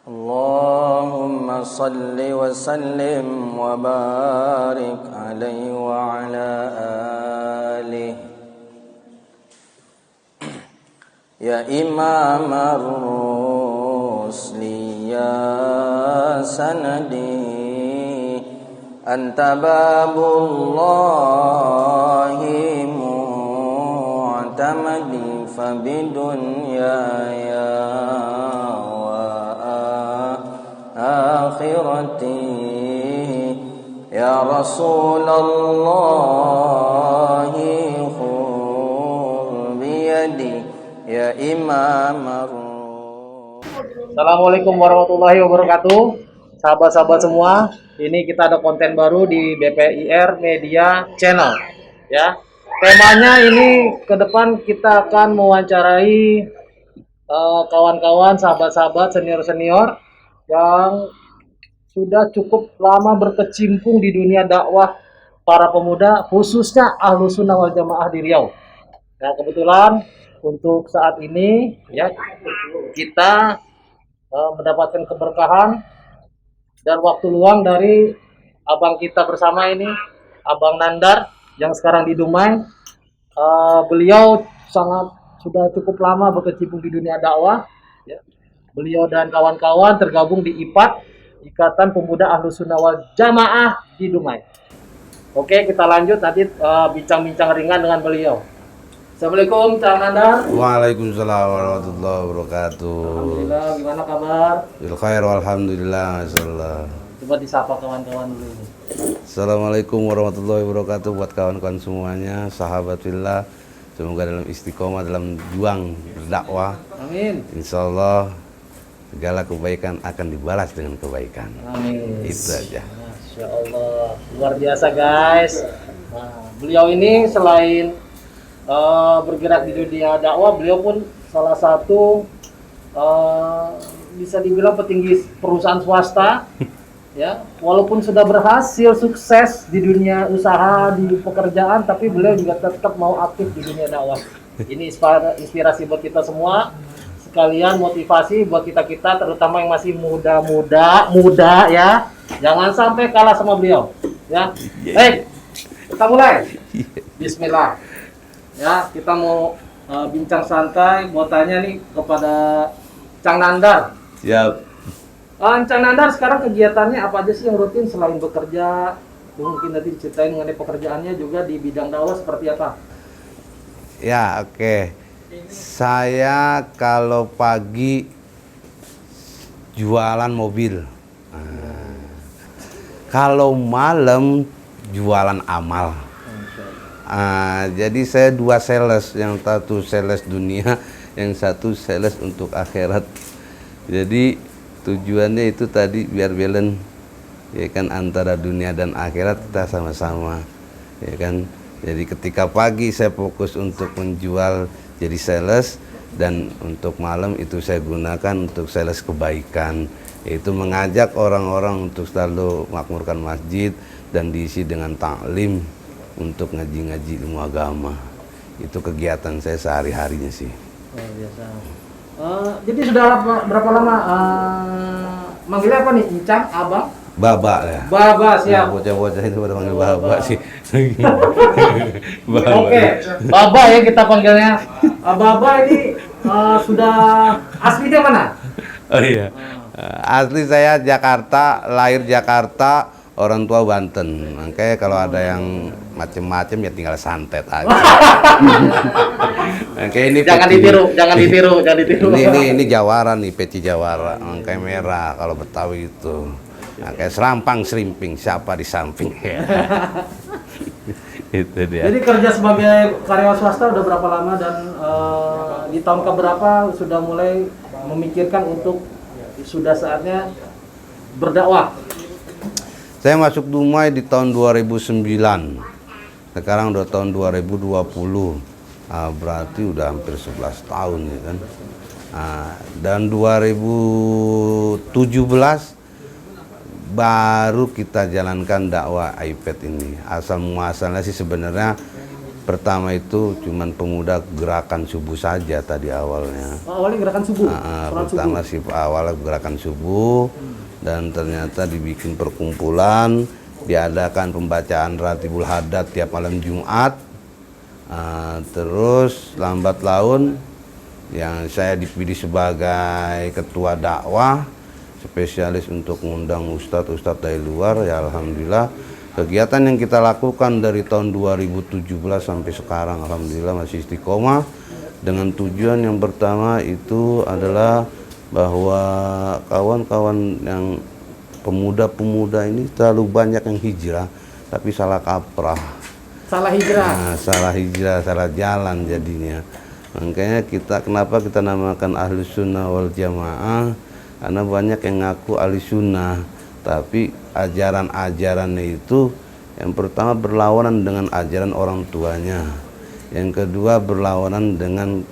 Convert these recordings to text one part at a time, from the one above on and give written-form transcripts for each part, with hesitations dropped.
Allahumma salli wa sallim wa barik alaihi wa ala alihi ya imam ar-rusli ya sanadi anta babullahi mu'tamadi fabidunya ya akhirati ya Rasulullah khudh biyadi ya imam. Assalamualaikum warahmatullahi wabarakatuh. Sahabat-sahabat semua, ini kita ada konten baru di BPIR Media Channel ya. Temanya ini ke depan kita akan mewawancarai kawan-kawan, sahabat-sahabat, senior-senior yang sudah cukup lama berkecimpung di dunia dakwah para pemuda, khususnya Ahlus Sunnah wal Jamaah di Riau. Nah, kebetulan untuk saat ini ya kita mendapatkan keberkahan dan waktu luang dari abang kita bersama ini, Abang Nandar yang sekarang di Dumai. Beliau sudah cukup lama berkecimpung di dunia dakwah. Ya. Beliau dan kawan-kawan tergabung di IPAD, Ikatan Pemuda Ahlus Sunnah wal Jamaah di Dumai. Oke, kita lanjut nanti bincang-bincang ringan dengan beliau. Assalamualaikum, Cang Nandar. Waalaikumsalam warahmatullahi wabarakatuh. Alhamdulillah, gimana kabar? Bil khair walhamdulillah, masyaallah. Coba disapa kawan-kawan dulu ini. Assalamualaikum warahmatullahi wabarakatuh buat kawan-kawan semuanya, sahabat fillah. Semoga dalam istiqomah dalam juang berdakwah. Amin. Insyaallah segala kebaikan akan dibalas dengan kebaikan. Amin. Itu aja. Masya Allah, luar biasa guys. Nah, beliau ini selain bergerak di dunia dakwah, beliau pun salah satu bisa dibilang petinggi perusahaan swasta. Ya, walaupun sudah berhasil sukses di dunia usaha, di pekerjaan, tapi beliau juga tetap mau aktif di dunia dakwah. Ini inspirasi buat kita semua. Sekalian motivasi buat kita-kita, terutama yang masih muda ya, jangan sampai kalah sama beliau ya. Baik, kita mulai. Bismillah ya, kita mau bincang santai. Mau tanya nih kepada Cang Nandar. Siap. Cang Nandar sekarang kegiatannya apa aja sih yang rutin selain bekerja? Mungkin nanti diceritain mengenai pekerjaannya juga di bidang dakwah seperti apa. Ya, oke. Saya kalau pagi jualan mobil. Kalau malam jualan amal. Jadi saya dua sales, yang satu sales dunia, yang satu sales untuk akhirat. Jadi tujuannya itu tadi biar balance ya kan, antara dunia dan akhirat kita sama-sama ya kan. Jadi ketika pagi saya fokus untuk menjual jadi sales, dan untuk malam itu saya gunakan untuk sales kebaikan, yaitu mengajak orang-orang untuk selalu makmurkan masjid dan diisi dengan taklim untuk ngaji-ngaji ilmu agama. Itu kegiatan saya sehari-harinya sih. Oh, biasa. Jadi sudah berapa lama manggilnya apa nih? Incang, abang? Baba ya. Baba, siap. Ya, bocah-bocah itu pada manggil baba sih. Oke, Baba ya kita panggilnya. Baba ini sudah aslinya mana? Oh iya. Asli saya Jakarta, lahir Jakarta, orang tua Banten. Makanya kalau ada yang macem-macem ya tinggal santet aja. Makanya ini Jangan ditiru. Ini Jawara nih, peci Jawara. Makanya merah kalau Betawi itu. Nah, kayak serampang serimping, siapa di samping ya. Itu dia. Jadi kerja sebagai karyawan swasta udah berapa lama, dan di tahun keberapa sudah mulai memikirkan untuk sudah saatnya berdakwah? Saya masuk Dumai di tahun 2009. Sekarang udah tahun 2020. Berarti udah hampir 11 tahun ya kan. Dan 2017 baru kita jalankan dakwah iPad ini. Asal muasalnya sih sebenarnya Pertama itu cuman pemuda gerakan subuh saja tadi awalnya. Awalnya gerakan subuh. Pertama sih awalnya gerakan subuh, dan ternyata dibikin perkumpulan, diadakan pembacaan Ratibul Haddad tiap malam Jumat. Terus lambat laun yang saya dipilih sebagai ketua dakwah spesialis untuk mengundang ustadz dari luar. Ya alhamdulillah, kegiatan yang kita lakukan dari tahun 2017 sampai sekarang alhamdulillah masih istiqomah, dengan tujuan yang pertama itu adalah bahwa kawan-kawan yang pemuda-pemuda ini terlalu banyak yang hijrah tapi salah kaprah. Salah hijrah. Nah, salah hijrah, salah jalan jadinya. Makanya kenapa kita namakan Ahlus Sunnah wal Jamaah, karena banyak yang ngaku ahli sunnah, tapi ajaran-ajarannya itu yang pertama berlawanan dengan ajaran orang tuanya, yang kedua berlawanan dengan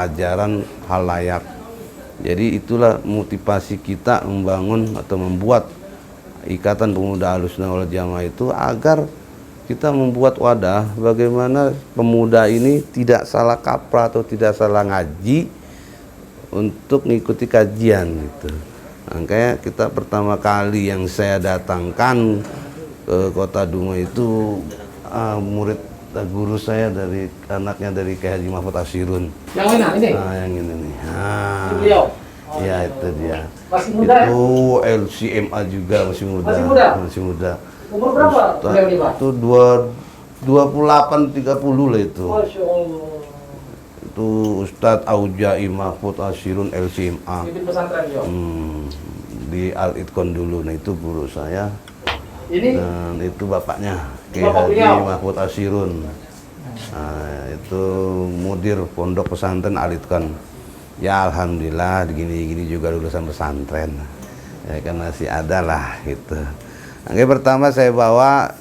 ajaran halayak. Jadi itulah motivasi kita membangun atau membuat Ikatan Pemuda Ahlus Sunnah wal Jamaah itu, agar kita membuat wadah bagaimana pemuda ini tidak salah kaprah atau tidak salah ngaji untuk mengikuti kajian gitu. Makanya kita pertama kali yang saya datangkan ke Kota Dumai itu murid guru saya, dari anaknya dari Kiai Haji Mahfud Ashirun. Yang mana ini? Yang ini nih. Beliau. Ya itu dia. Masih muda ya? Itu LCMA juga masih muda. Masih muda? Masih muda. Umur berapa beliau ini, Pak? Itu 28-30 lah itu. Masya Allah. Itu Ustadz Aujai Mahfud Ashirun LCMA. Pimpin pesantren ya? Di Al-Itqon dulu. Nah itu guru saya. Ini? Dan itu bapaknya, Kiai Bapak Haji beliau? Mahfud Ashirun. Nah, itu mudir pondok pesantren Al-Itqon. Ya alhamdulillah, gini-gini juga lulusan pesantren. Ya kan masih ada lah gitu. Oke, pertama saya bawa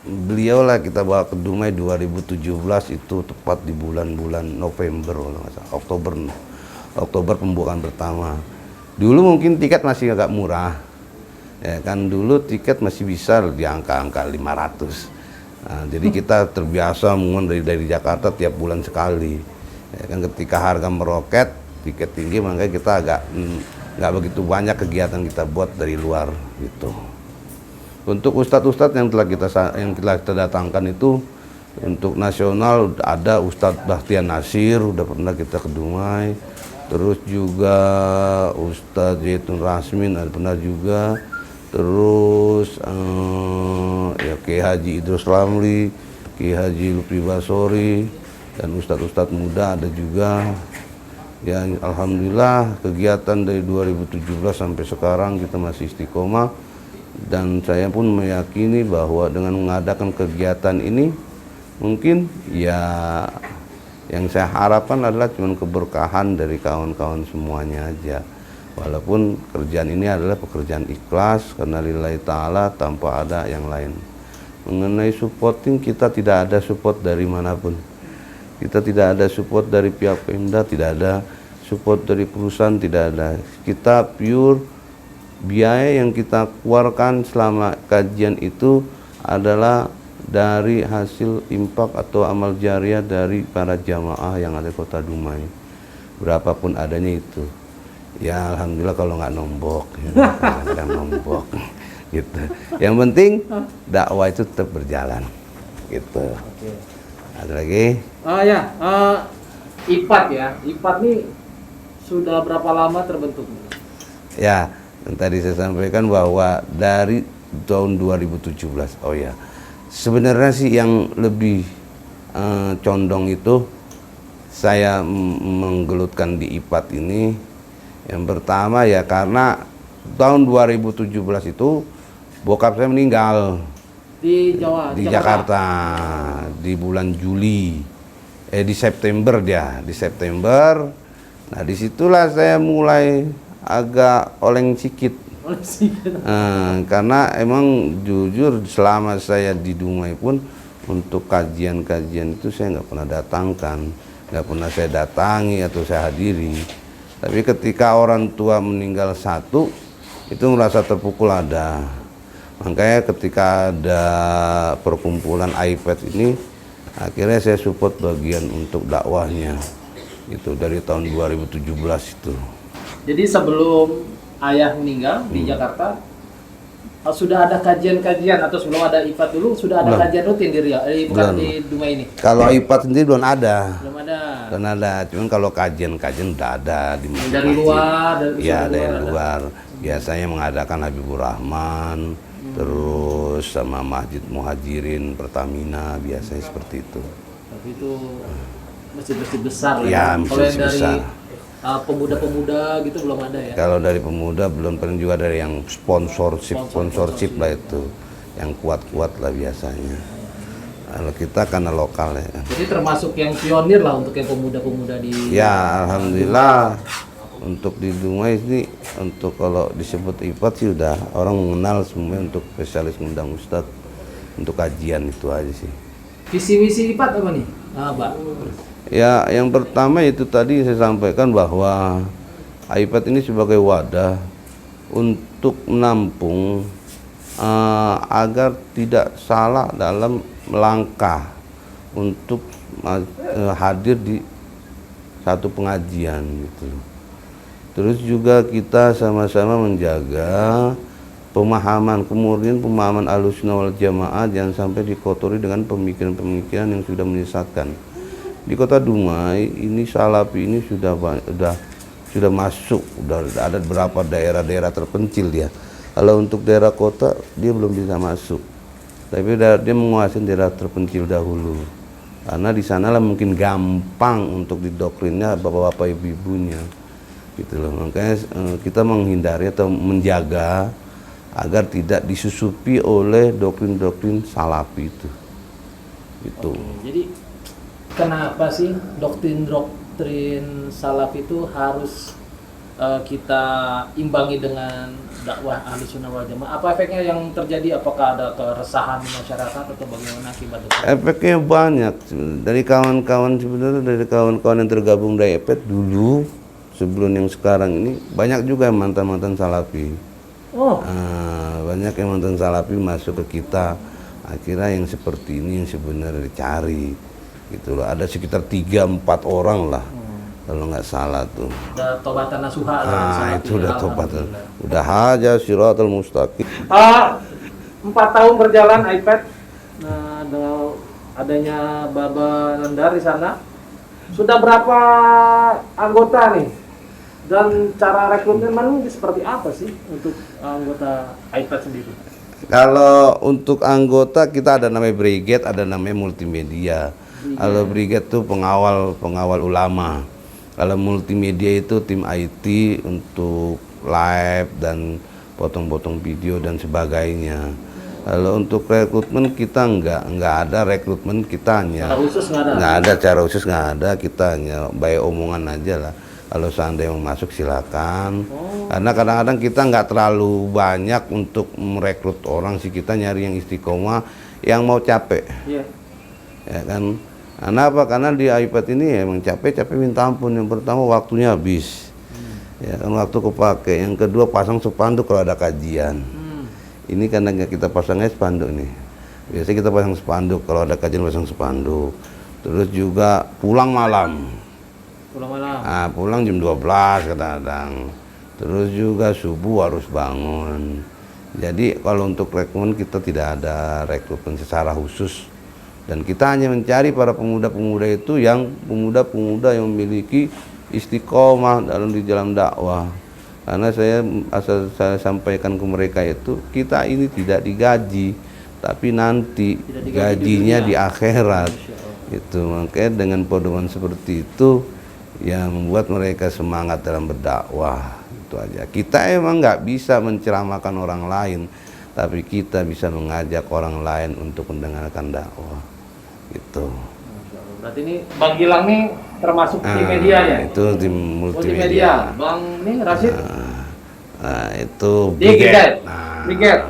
beliau lah, kita bawa ke Dumai 2017, itu tepat di bulan-bulan November, Oktober pembukaan pertama. Dulu mungkin tiket masih agak murah, ya kan, dulu tiket masih bisa di angka-angka 500. Nah, jadi kita terbiasa menggunakan dari Jakarta tiap bulan sekali. Ya kan, ketika harga meroket, tiket tinggi, makanya kita agak nggak begitu banyak kegiatan kita buat dari luar gitu. Untuk ustadz-ustadz yang telah kita datangkan itu, untuk nasional ada Ustadz Bahtian Nasir, udah pernah kita ke Dumai. Terus juga Ustadz Zaitun Rasmin ada pernah juga. Terus ya Kiai Haji Idrus Ramli, Kiai Haji Lutfi Basori, dan ustadz-ustadz muda ada juga. Ya alhamdulillah, kegiatan dari 2017 sampai sekarang kita masih istiqomah. Dan saya pun meyakini bahwa dengan mengadakan kegiatan ini, mungkin ya yang saya harapkan adalah cuma keberkahan dari kawan-kawan semuanya aja. Walaupun kerjaan ini adalah pekerjaan ikhlas karena lillahi ta'ala, tanpa ada yang lain. Mengenai supporting, kita tidak ada support dari manapun. Kita tidak ada support dari pihak Pemda, tidak ada support dari perusahaan, tidak ada. Kita pure, biaya yang kita keluarkan selama kajian itu adalah dari hasil infak atau amal jariah dari para jamaah yang ada di Kota Dumai, berapapun adanya itu. Ya alhamdulillah kalau nggak nombok, ya, kadang nombok gitu. Yang penting dakwah itu tetap berjalan gitu. Oke. Ada lagi? IPAT ya. IPAT nih sudah berapa lama terbentuk? Ya, yang tadi saya sampaikan bahwa dari tahun 2017. Oh ya, sebenarnya sih yang lebih condong itu saya menggelutkan di IPAT ini. Yang pertama ya karena tahun 2017 itu bokap saya meninggal Di Jawa, di Jakarta di bulan Juli, di September dia, di September. Nah disitulah saya mulai agak oleng sikit. Karena emang jujur selama saya di Dumai pun untuk kajian-kajian itu saya nggak pernah datangkan, nggak pernah saya datangi atau saya hadiri. Tapi ketika orang tua meninggal satu, itu merasa terpukul ada. Makanya ketika ada perkumpulan iPad ini, Akhirnya saya support bagian untuk dakwahnya itu dari tahun 2017 itu. Jadi sebelum ayah meninggal di Jakarta, sudah ada kajian-kajian atau sebelum ada IPAT dulu sudah ada Belum. kajian rutin di Riau, bukan Belum. di Dumai ini? Kalau IPAT sendiri belum ada. Belum ada. Belum ada, cuman kalau kajian-kajian udah ada di masjid. Dari luar, Iya, dari ada. luar. Biasanya mengadakan Habibur Rahman, terus sama Masjid Muhajirin Pertamina, biasanya seperti itu. Tapi itu masjid-masjid besar lah. Ya, Kalau yang masjid dari besar. pemuda-pemuda gitu belum ada ya? Kalau dari pemuda belum, pernah juga dari yang sponsorship lah itu, yang kuat-kuat lah biasanya. Kalau kita karena lokal ya. Jadi termasuk yang pionir lah untuk yang pemuda-pemuda di... Ya, alhamdulillah untuk di Dumai ini, untuk kalau disebut IPAT sih udah orang mengenal semuanya untuk spesialis ngundang ustadz untuk kajian itu aja sih. Visi misi IPAT apa nih, Pak? Ya, yang pertama itu tadi saya sampaikan bahwa IPAT ini sebagai wadah untuk menampung agar tidak salah dalam melangkah untuk hadir di satu pengajian gitu. Terus juga kita sama-sama menjaga pemahaman, kemurnian pemahaman Ahlussunnah wal Jamaah jangan sampai dikotori dengan pemikiran-pemikiran yang sudah menyesatkan. Di kota Dumai ini Salafi ini sudah masuk, udah ada beberapa daerah-daerah terpencil dia. Kalau untuk daerah kota dia belum bisa masuk, tapi dia menguasai daerah terpencil dahulu. Karena di sanalah mungkin gampang untuk didoktrinnya bapak-bapak ibu-ibunya, gitu loh. Makanya kita menghindari atau menjaga agar tidak disusupi oleh doktrin-doktrin Salafi itu. Gitu. Jadi kenapa sih doktrin Salaf itu harus kita imbangi dengan dakwah Ahlussunnah wal Jamaah? Apa efeknya yang terjadi? Apakah ada keresahan di masyarakat atau bagaimana akibatnya? Efeknya banyak dari kawan-kawan, sebenarnya dari kawan-kawan yang tergabung dari IPAT dulu sebelum yang sekarang ini banyak juga yang mantan-mantan Salafi. Oh, Banyak yang mantan Salafi masuk ke kita. Akhirnya yang seperti ini yang sebenarnya dicari. Gitu loh. Ada sekitar 3-4 orang lah. Kalau nggak salah tuh. udah tobatan nasuha lah, Itu udah tobatan. Udah aja Siratal Mustaqim. 4 tahun berjalan iPad, nah dengan adanya Baba Nandar di sana, sudah berapa anggota nih? Dan cara rekrutmen seperti apa sih untuk anggota iPad sendiri? Kalau untuk anggota kita ada namanya brigade, ada namanya multimedia. Kalau brigade tuh pengawal ulama. Kalau multimedia itu tim IT untuk live dan potong-potong video dan sebagainya. Kalau untuk rekrutmen kita nggak ada rekrutmen, kita hanya Cara khusus nggak ada? nggak ada, cara khusus nggak ada, kita hanya baik omongan aja lah. Kalau seandainya mau masuk silakan. Karena kadang-kadang kita nggak terlalu banyak untuk merekrut orang sih, kita nyari yang istiqomah, yang mau capek. Iya. Ya kan? Kenapa? Karena di iPad ini emang capek minta ampun. Yang pertama waktunya habis, ya kan, waktu kepake. Yang kedua pasang spanduk kalau ada kajian. Ini karena kita pasangnya spanduk nih. Biasanya kita pasang spanduk kalau ada kajian, pasang spanduk. Terus juga pulang malam. Pulang jam 12 kadang-kadang. Terus juga subuh harus bangun. Jadi kalau untuk rekrutmen kita tidak ada rekrutmen secara khusus. Dan kita hanya mencari para pemuda-pemuda itu yang pemuda-pemuda yang memiliki istiqomah di dalam dakwah. Karena saya sampaikan ke mereka itu, kita ini tidak digaji, tapi nanti gajinya di akhirat. Itu makanya dengan pedoman seperti itu yang membuat mereka semangat dalam berdakwah. Itu aja. Kita emang nggak bisa menceramahkan orang lain, tapi kita bisa mengajak orang lain untuk mendengarkan dakwah. Gitu. Berarti ini Bang Gilang nih termasuk tim media ya? Itu tim multimedia. Bang ini Rashid? Itu brigade. Brigade.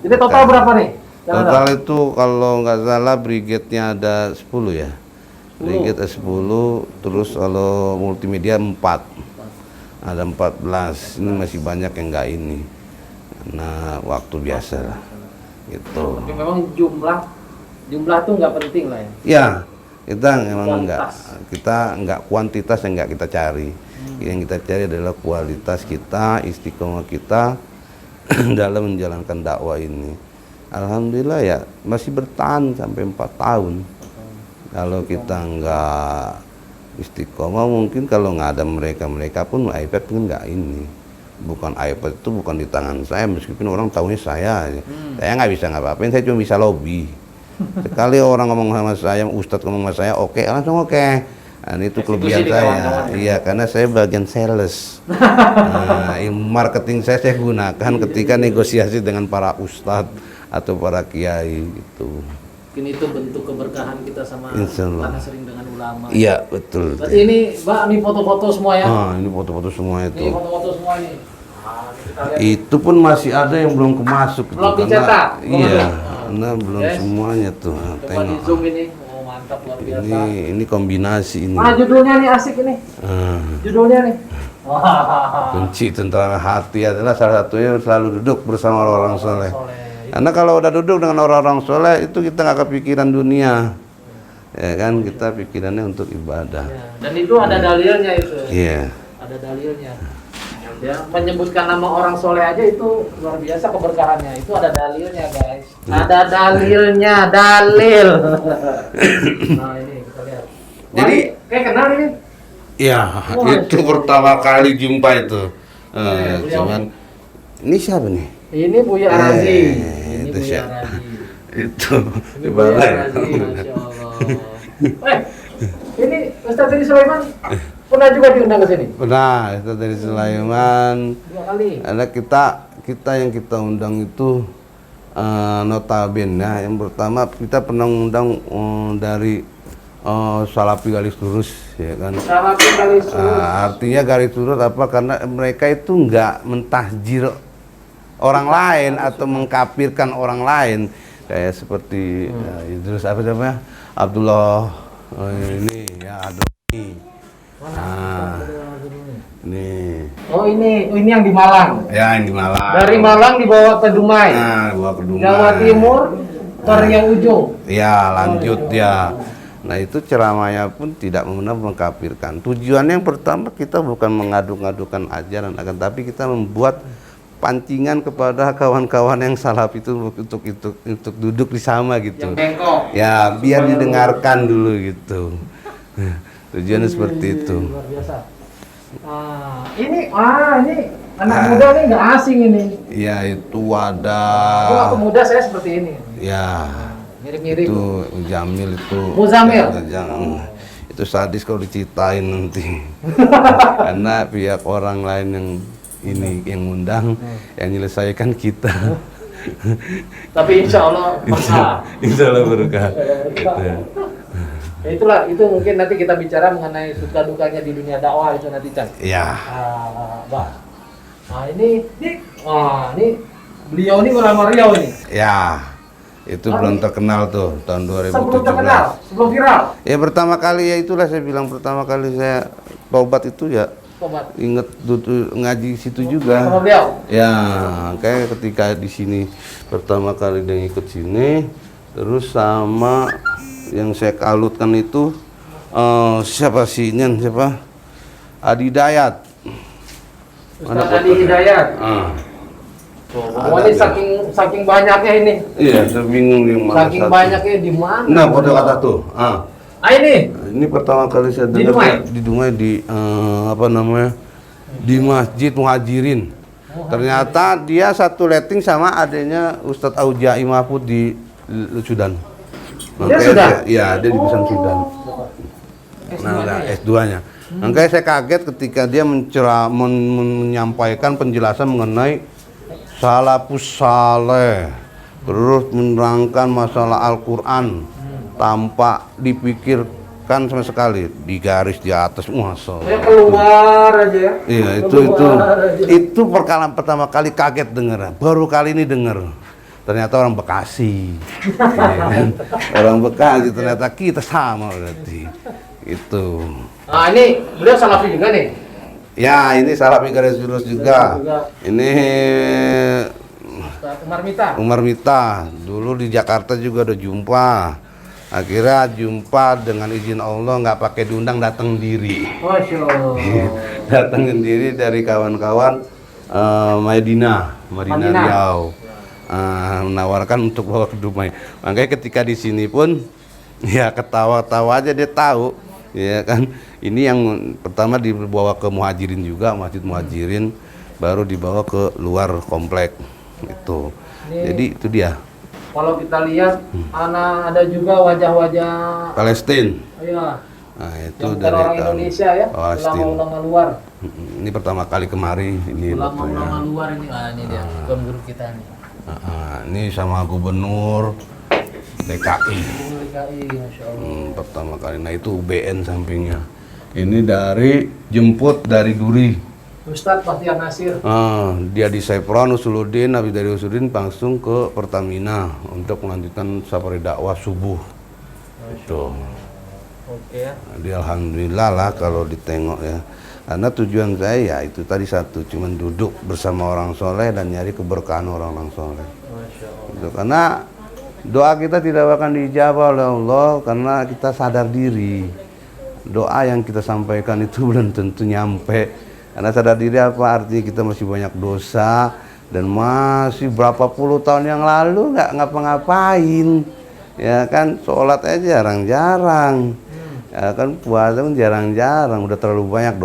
Jadi total berapa nih? Total itu kalau nggak salah brigade-nya ada 10 ya. Brigade ada 10, terus kalau multimedia 4. Ada 14. Ini masih banyak yang nggak ini. Nah, waktu biasa lah. Gitu. Tapi memang jumlah Jumlah tuh nggak penting lah ya. Ya, kita memang Kualitas. nggak kuantitas yang nggak kita cari. Yang kita cari adalah kualitas kita, istiqomah kita dalam menjalankan dakwah ini. Alhamdulillah ya masih bertahan sampai 4 tahun. Kalau kita nggak istiqomah, mungkin kalau nggak ada mereka pun iPad pun nggak ini. Bukan iPad itu bukan di tangan saya, meskipun orang tahunya saya. Saya nggak bisa ngapa-ngapain, saya cuma bisa lobby. Sekali orang ngomong sama saya, Ustadz ngomong sama saya, oke, langsung oke. Nah, itu kelebihan saya. Iya, karena saya bagian sales. Nah, ilmu marketing saya gunakan ketika negosiasi dengan para ustadz atau para kiai gitu. Mungkin itu bentuk keberkahan kita sama karena sering dengan ulama. Iya, betul. Berarti ini, Mbak, ini foto-foto semua ya? Ini foto-foto semua itu. Ini foto-foto semua ini. Nah, kita lihat. Itu pun masih ada yang belum kemasuk. Belum dicetak? Iya, karena belum semuanya tuh. Nah, Coba di zoom ini. Oh, mantap, luar biasa. Ini kombinasi ini. Judulnya nih asik ini. Judulnya nih. Kunci tentara hati adalah salah satunya selalu duduk bersama orang-orang soleh. Karena kalau udah duduk dengan orang-orang soleh itu kita nggak kepikiran dunia, ya kan, kita pikirannya untuk ibadah. Ya, dan itu ada dalilnya itu. Iya. Ada dalilnya. Ya, menyebutkan nama orang soleh aja itu luar biasa keberkahannya. Itu ada dalilnya, guys. Ada dalilnya, dalil. Nah, ini kita lihat. Wah, Jadi kayak kenal ini. ya itu pertama kali jumpa itu. Cuman ini siapa nih? Ini Buya Arazi. Ini itu Buya siapa? Arazi. Itu Ini Buya Arazi, Masya Allah. Ini Ustaz Edi Sulaiman pernah juga diundang ke sini? Pernah, itu dari Sulaiman. 2 kali. Ada kita yang kita undang itu notabene ya. Yang pertama kita pernah undang dari Salafi Garis Lurus, ya kan. Salafi Garis Lurus. Artinya garis lurus apa? Karena mereka itu nggak mentahjir orang lain atau mengkafirkan orang lain, kayak seperti Idrus apa namanya, Abdullah ini ya Adoni. Ini. Oh ini yang di Malang. Ya yang di Malang. Dari Malang dibawa ke Dumai. Dibawa ke Dumai. Jawa Timur ke Riau Ujung. Ya lanjut ya. Nah itu ceramahnya pun tidak benar mengkafirkan. Tujuannya yang pertama kita bukan mengadu-ngadukan ajaran, akan tapi kita membuat pancingan kepada kawan-kawan yang salaf itu untuk duduk di sama gitu. Yang bengkok. Ya biar didengarkan dulu gitu. Tujuannya seperti itu. Luar biasa. Ini anak muda nih nggak asing ini. Ya itu ada. Waktu muda saya seperti ini. Ya. Mirip-mirip. Itu Jamil itu. Muzamil. Jangan. Itu sadis kalau diceritain nanti. Karena pihak orang lain yang ini yang undang, yang menyelesaikan kita. Tapi insya Allah berkah. Insya Allah berkah. Gitu. Ya itulah, itu mungkin nanti kita bicara mengenai suka dukanya di dunia dakwah itu nanti, Chan. Ya. Nah ini beliau ini ulama Riau ini. Ya. Itu belum terkenal tuh tahun 2017. Sebelum terkenal, sebelum viral. Ya pertama kali ya itulah saya bilang pertama kali saya tobat itu ya. Tobat. Ingat ngaji situ juga. Sama beliau. Ya, kayak ketika di sini pertama kali dia ikut sini, terus sama yang saya kalutkan itu siapa sih ini siapa? Adi Hidayat. Ustaz Adi Hidayat. Oh, ini saking banyaknya ini. Iya, saya bingung yang mana saking satu. Banyaknya di mana? Nah, pada kata tuh. Ini pertama kali saya dengar di Dumai di apa namanya? Di Masjid Muhajirin. Ternyata dia satu letting sama adanya Ustadz Aujai Mahfud di Sudan. Dia Sudan? Iya, dia di Busan Sudan. Nah, S2-nya. Makanya saya kaget ketika dia menyampaikan penjelasan mengenai salafus saleh, terus menerangkan masalah Al-Quran tanpa dipikirkan sama sekali, di garis di atas, masya Allah. Keluar aja ya. Iya, itu pertama kali kaget dengar. Baru kali ini dengar. Ternyata orang Bekasi. Ya kan? Orang Bekasi ternyata kita sama berarti. Itu. Nah, ini beliau salafi juga nih. Ya, ini Salafi Garis Lurus juga. Ini Ustaz Umar Mita. Umar Mita. Dulu di Jakarta juga udah jumpa. Akhirnya jumpa dengan izin Allah, nggak pakai diundang, datang sendiri. Masya Allah. Datang sendiri dari kawan-kawan Madinah Riau. Menawarkan untuk bawa ke Dumai. Makanya ketika di sini pun ya ketawa-tawa aja, dia tahu ya kan. Ini yang pertama dibawa ke Muhajirin juga, Masjid Muhajirin, baru dibawa ke luar komplek itu. Jadi itu dia. Kalau kita lihat, ada juga wajah-wajah Palestina. Iya. Nah, itu Yang bukan dari orang Indonesia ya, Palestina. ulama-ulama luar. Ini pertama kali kemari ini. Ulama-ulama luar ini, ini dia, guru kita nih. Ini sama gubernur DKI. DKI, Masya Allah. Pertama kali. Nah itu UBN sampingnya. Ini dari jemput dari Duri. Ustadz Bahtiar Nasir. Dia di Saifron Usuluddin, habis dari Usuluddin langsung ke Pertamina untuk melanjutkan safari dakwah subuh. Itu. Oke ya. Jadi alhamdulillah lah kalau ditengok ya. Karena tujuan saya ya itu tadi satu, cuman duduk bersama orang soleh dan nyari keberkahan orang-orang soleh. Masya Allah. Gitu. Karena doa kita tidak akan dijawab oleh Allah karena kita sadar diri. Doa yang kita sampaikan itu belum tentu nyampe. Karena sadar diri apa artinya, kita masih banyak dosa dan masih berapa puluh tahun yang lalu nggak ngapa-ngapain, ya kan, sholat aja jarang-jarang, ya kan, puasa pun jarang-jarang, udah terlalu banyak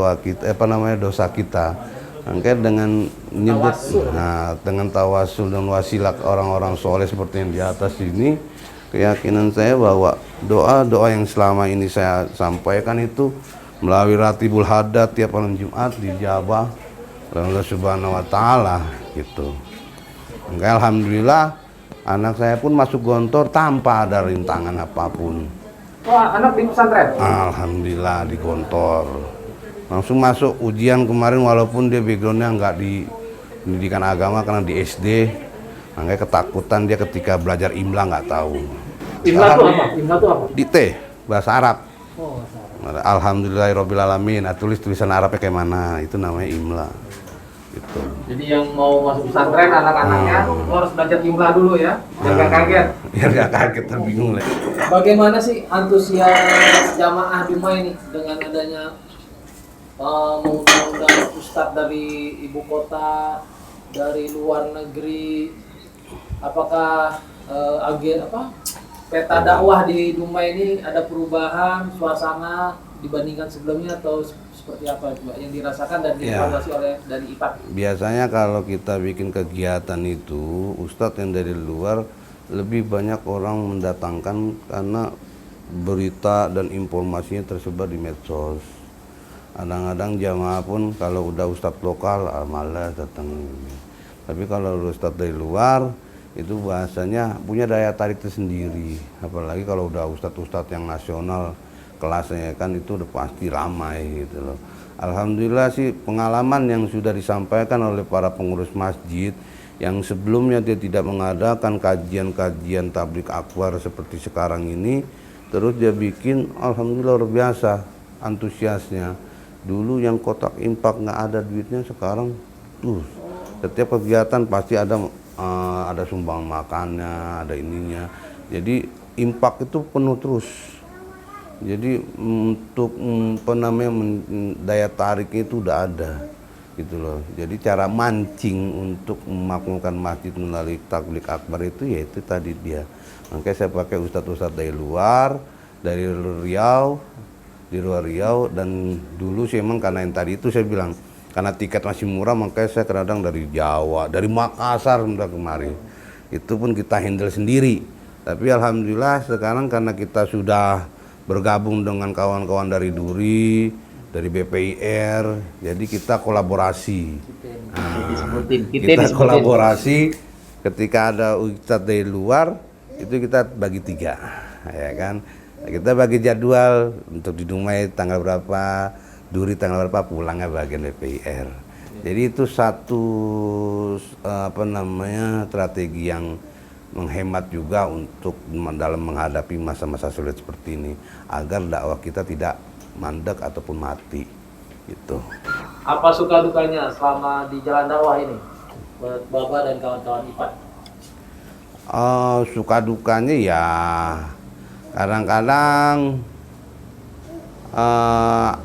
dosa kita. Makanya dengan nyebut, dengan tawasul dan wasilah orang-orang soleh seperti yang di atas ini, keyakinan saya bahwa doa-doa yang selama ini saya sampaikan itu melalui ratibul hadat tiap malam Jumat dijabah oleh Allah Subhanahu wa taala gitu. Enggak, alhamdulillah anak saya pun masuk Gontor tanpa ada rintangan apapun. Wah, anak di pesantren? Alhamdulillah di Gontor. Langsung masuk ujian kemarin walaupun dia backgroundnya nggak di pendidikan agama karena di SD. Makanya ketakutan dia ketika belajar imla nggak tahu. Imla itu apa? Imla itu apa? Dikte bahasa Arab. Oh, bahasa Arab. Alhamdulillahirobbilalamin. Tulis tulisan Arabnya kayak mana? Itu namanya imla. Gitu. Jadi yang mau masuk pesantren anak-anaknya harus belajar imla dulu ya, biar nggak kaget. Biar nggak kaget, terbingung lah. Bagaimana sih antusias jamaah Dumai ini dengan adanya mengundang ustadz dari ibu kota, dari luar negeri? Apakah peta dakwah di Dumai ini ada perubahan suasana dibandingkan sebelumnya atau seperti apa juga yang dirasakan dan dievaluasi oleh dari IPAT? Biasanya kalau kita bikin kegiatan itu, ustadz yang dari luar lebih banyak orang mendatangkan karena berita dan informasinya tersebar di medsos. Kadang-kadang jamaah pun kalau udah ustadz lokal malas datang. Tapi kalau ustadz dari luar itu bahasanya punya daya tarik tersendiri, apalagi kalau udah ustadz-ustadz yang nasional kelasnya kan itu udah pasti ramai gitu loh. Alhamdulillah sih pengalaman yang sudah disampaikan oleh para pengurus masjid yang sebelumnya dia tidak mengadakan kajian-kajian tablik akbar seperti sekarang ini, terus dia bikin, alhamdulillah luar biasa antusiasnya. Dulu yang kotak infak nggak ada duitnya, sekarang tuh setiap kegiatan pasti ada sumbang makannya, ada ininya. Jadi impak itu penuh terus. Jadi untuk daya tariknya itu udah ada gitu loh. Jadi cara mancing untuk memakmurkan masjid melalui tablik akbar itu yaitu tadi dia. Makanya saya pakai ustadz-ustadz dari luar, dari Riau, di luar Riau, dan dulu sih emang karena yang tadi itu saya bilang karena tiket masih murah, makanya saya kadang dari Jawa, dari Makassar udah kemari. Itu pun kita handle sendiri. Tapi alhamdulillah sekarang karena kita sudah bergabung dengan kawan-kawan dari Duri, dari BPIR, jadi kita kolaborasi. Kita kolaborasi ketika ada ustadz dari luar, itu kita bagi 3, ya kan? Kita bagi jadwal untuk di Dumai tanggal berapa, Duri tanggal berapa, pulangnya bagian BPIR. Jadi itu satu strategi yang menghemat juga untuk dalam menghadapi masa-masa sulit seperti ini agar dakwah kita tidak mandek ataupun mati gitu. Apa suka dukanya selama di jalan dakwah ini buat Bapak dan kawan-kawan IPAT? Suka dukanya ya kadang-kadang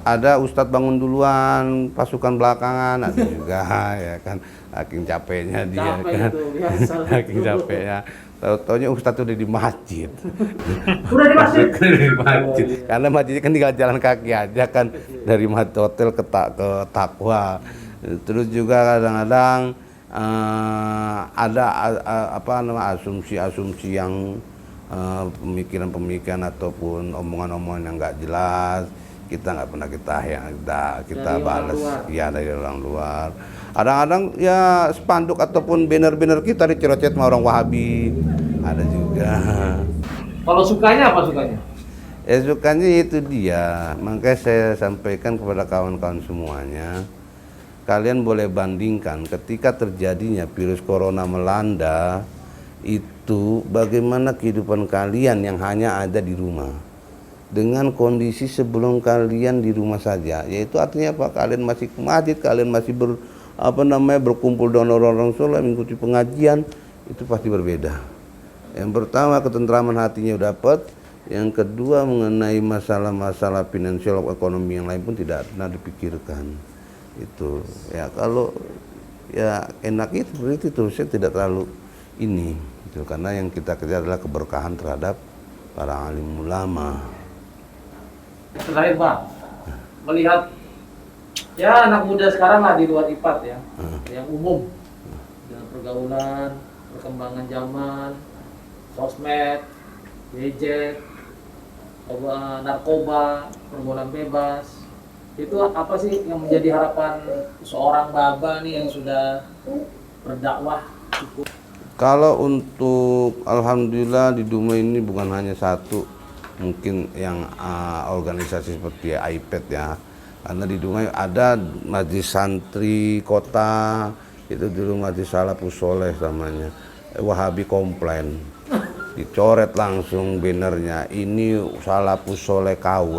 ada ustadz bangun duluan, pasukan belakangan, ada juga ya kan, saking capeknya dia kan, saking capeknya. Tahu-taunya ustadz udah di masjid. Udah di masjid? Udah di masjid. Karena masjidnya kan tinggal jalan kaki aja kan, dari hotel ke Takwa. Terus juga kadang-kadang ada asumsi-asumsi yang pemikiran-pemikiran ataupun omongan-omongan yang nggak jelas, kita nggak pernah kita balas ya dari orang luar. Kadang-kadang ya spanduk ataupun banner-banner kita dicerocet sama orang Wahabi, ada juga. Kalau sukanya apa sukanya? Ya sukanya itu dia, makanya saya sampaikan kepada kawan-kawan semuanya, kalian boleh bandingkan ketika terjadinya virus corona melanda, itu bagaimana kehidupan kalian yang hanya ada di rumah dengan kondisi sebelum kalian di rumah saja, yaitu artinya apa? Kalian masih ke masjid, kalian masih berkumpul dengan orang-orang soleh, mengikuti pengajian, itu pasti berbeda. Yang pertama, ketentraman hatinya dapat. Yang kedua, mengenai masalah-masalah finansial ekonomi yang lain pun tidak pernah dipikirkan. Itu ya, kalau ya enak itu seperti itu, saya tidak terlalu ini gitu, karena yang kita kejar adalah keberkahan terhadap para alim ulama. Terakhir Pak, melihat ya anak muda sekarang lah di luar IPAT ya, yang umum dengan pergaulan, perkembangan zaman, sosmed, gadget, narkoba, pergaulan bebas, itu apa sih yang menjadi harapan seorang baba nih yang sudah berdakwah cukup? Kalau untuk alhamdulillah di Dumai ini bukan hanya satu, mungkin yang organisasi seperti iPad ya. Karena di Dumai ada Majelis Santri Kota, itu dulu Majelis Salafus Soleh namanya. Wahabi komplain. Dicoret langsung bannernya, ini Salafus Soleh KW.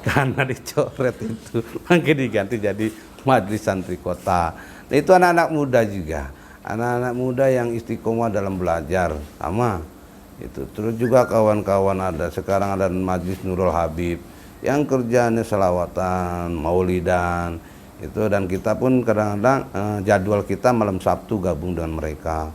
Karena dicoret itu, makanya diganti jadi Majelis Santri Kota. Nah, itu anak-anak muda juga. Anak-anak muda yang istiqomah dalam belajar sama itu. Terus juga kawan-kawan ada sekarang ada Majelis Nurul Habib yang kerjanya selawatan, maulidan itu, dan kita pun kadang-kadang jadwal kita malam Sabtu gabung dengan mereka.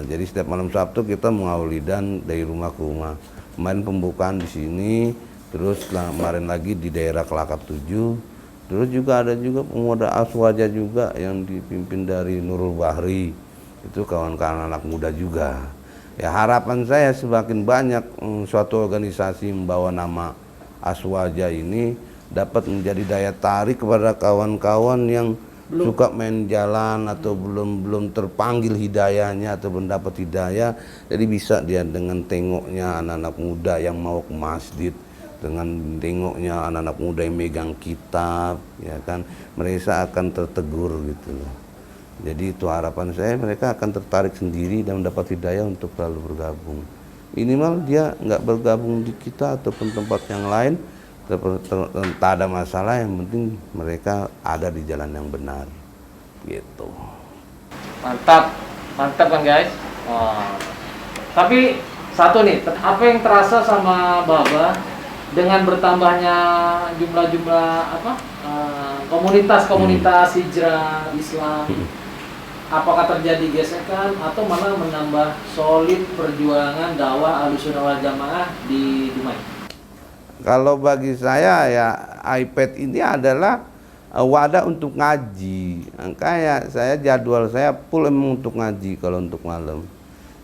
Jadi setiap malam Sabtu kita mengaulidan dari rumah ke rumah. Kemarin pembukaan di sini, terus kemarin lagi di daerah Kelakap 7. Terus juga ada juga pemuda Aswaja juga yang dipimpin dari Nurul Bahri, itu kawan-kawan anak muda juga. Ya harapan saya semakin banyak suatu organisasi membawa nama Aswaja ini dapat menjadi daya tarik kepada kawan-kawan yang suka main jalan atau belum terpanggil hidayahnya atau belum dapat hidayah, jadi bisa dia dengan tengoknya anak-anak muda yang mau ke masjid, dengan tengoknya anak-anak muda yang megang kitab, ya kan, mereka akan tertegur gitu loh. Jadi itu harapan saya, mereka akan tertarik sendiri dan mendapat hidayah untuk selalu bergabung. Minimal dia nggak bergabung di kita ataupun tempat yang lain, tak ada masalah, yang penting mereka ada di jalan yang benar, gitu. Mantap, mantap kan guys. Tapi satu nih, apa yang terasa sama Baba dengan bertambahnya jumlah-jumlah komunitas-komunitas hijrah Islam, apakah terjadi gesekan atau malah menambah solid perjuangan dakwah Ahlussunnah wal Jamaah di Dumai? Kalau bagi saya ya iPad ini adalah wadah untuk ngaji. Makanya saya jadwal saya full emang untuk ngaji kalau untuk malam.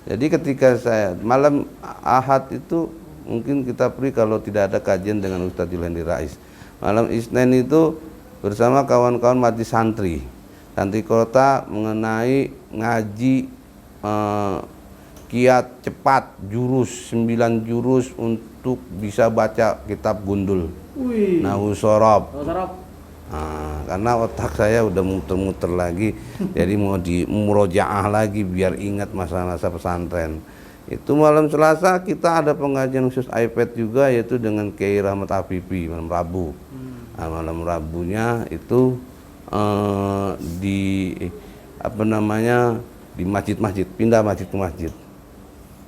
Jadi ketika saya malam Ahad itu mungkin kita pergi kalau tidak ada kajian dengan Ustadz Julandi Rais. Malam Isnin itu bersama kawan-kawan Majelis Santri Kota mengenai ngaji kiat cepat jurus 9 jurus untuk bisa baca kitab Gundul. Nahwu Shorob. Karena otak saya udah muter-muter lagi, jadi mau di murojaah lagi biar ingat masa-masa pesantren. Itu malam Selasa kita ada pengajian khusus iPad juga, yaitu dengan Kiai Rahmat Afifi malam Rabu. Nah, malam Rabunya itu di masjid-masjid, pindah masjid ke masjid.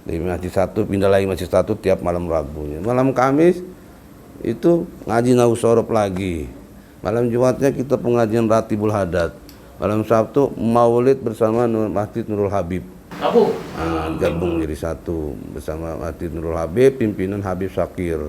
Dari masjid satu pindah lagi masjid satu tiap malam Rabunya. Malam Kamis itu ngaji Nausorob lagi. Malam Jumatnya kita pengajian Ratibul Hadat. Malam Sabtu Maulid bersama Masjid Nurul Habib. Gabung jadi satu bersama Masjid Nurul Habib, pimpinan Habib Syakir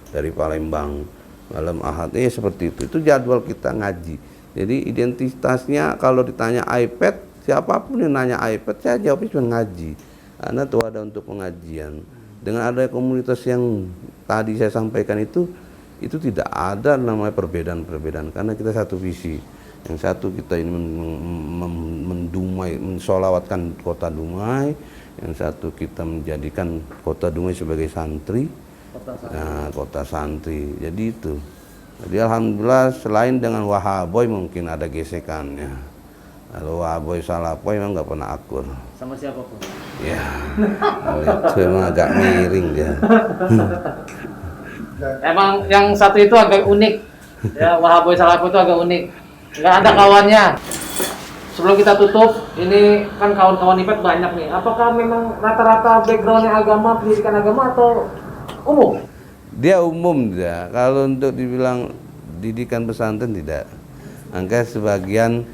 dari Palembang. Malam Ahad seperti itu. Itu jadwal kita ngaji. Jadi identitasnya kalau ditanya iPad, siapapun yang nanya iPad, saya jawabnya cuma ngaji. Karena itu ada untuk pengajian. Dengan ada komunitas yang tadi saya sampaikan itu tidak ada namanya perbedaan-perbedaan karena kita satu visi. Yang satu kita ini mendumai, mensolawatkan kota Dumai. Yang satu kita menjadikan kota Dumai sebagai santri. Kota santri. Jadi itu. Jadi alhamdulillah selain dengan Wahaboy mungkin ada gesekannya. Kalau Wahaboy Salapoy memang nggak pernah akur. Sama siapapun. Ya, itu emang agak miring dia. Emang yang satu itu agak unik. Ya, Wahaboy Salapoy itu agak unik. Nggak ada kawannya. Sebelum kita tutup, ini kan kawan-kawan IPET banyak nih. Apakah memang rata-rata backgroundnya agama, pendidikan agama atau umum? Dia umum dia. Kalau untuk dibilang didikan pesantren tidak. Angka sebagian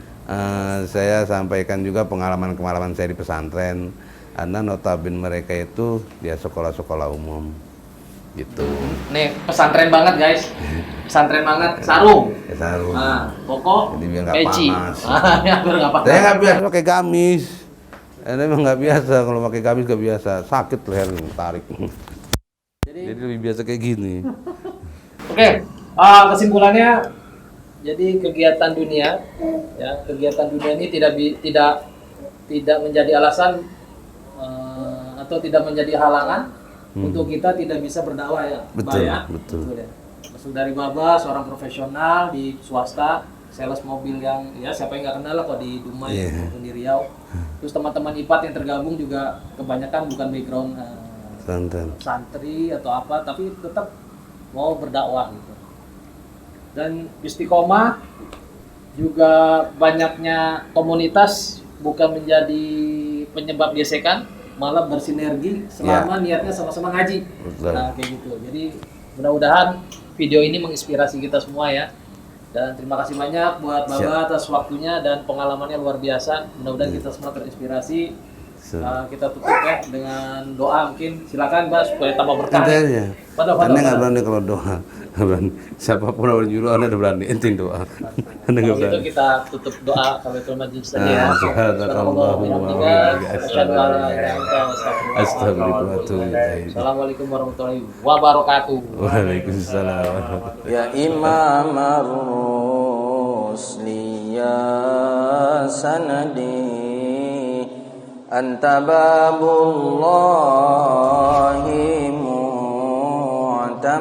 saya sampaikan juga pengalaman-pengalaman saya di pesantren. Karena notabene mereka itu dia sekolah-sekolah umum. Gitu. Nih pesantren banget guys, pesantren banget, sarung. Sarung. Koko, jadi biar nggak peci. panas. Biar nggak panas. Saya nggak biasa pakai gamis. Ini emang nggak biasa kalau pakai gamis nggak biasa, sakit leher tarik. Jadi lebih biasa kayak gini. Oke, kesimpulannya, jadi kegiatan dunia, ya kegiatan dunia ini tidak menjadi alasan atau tidak menjadi halangan untuk kita tidak bisa berdakwah ya, betul, ya. Betul. Ya. Masuk dari Baba, seorang profesional di swasta, sales mobil yang ya siapa yang nggak kenal lah kok di Dumai maupun di Riau. Terus teman-teman IPAT yang tergabung juga kebanyakan bukan background santri atau apa, tapi tetap mau berdakwah gitu. Dan istiqomah juga banyaknya komunitas bukan menjadi penyebab gesekan, malah bersinergi selama niatnya sama-sama ngaji. Betul. Nah kayak gitu. Jadi mudah-mudahan video ini menginspirasi kita semua ya. Dan terima kasih banyak buat Baba atas waktunya dan pengalamannya luar biasa. Mudah-mudahan kita semua terinspirasi. Kita tutup ya dengan doa mungkin. Silakan Bas supaya tambah berkah. Anda nggak berani kalau doa. Berani. Siapapun orang nyuruh Anda udah berani. Inting doa. Anda nggak berani. Itu kita tutup doa kalau itu majlis saja ya. Assalamualaikum warahmatullahi wabarakatuh. Waalaikumsalam. Ya Imam Rusli ya sanadi anta babullahi mu'tamadi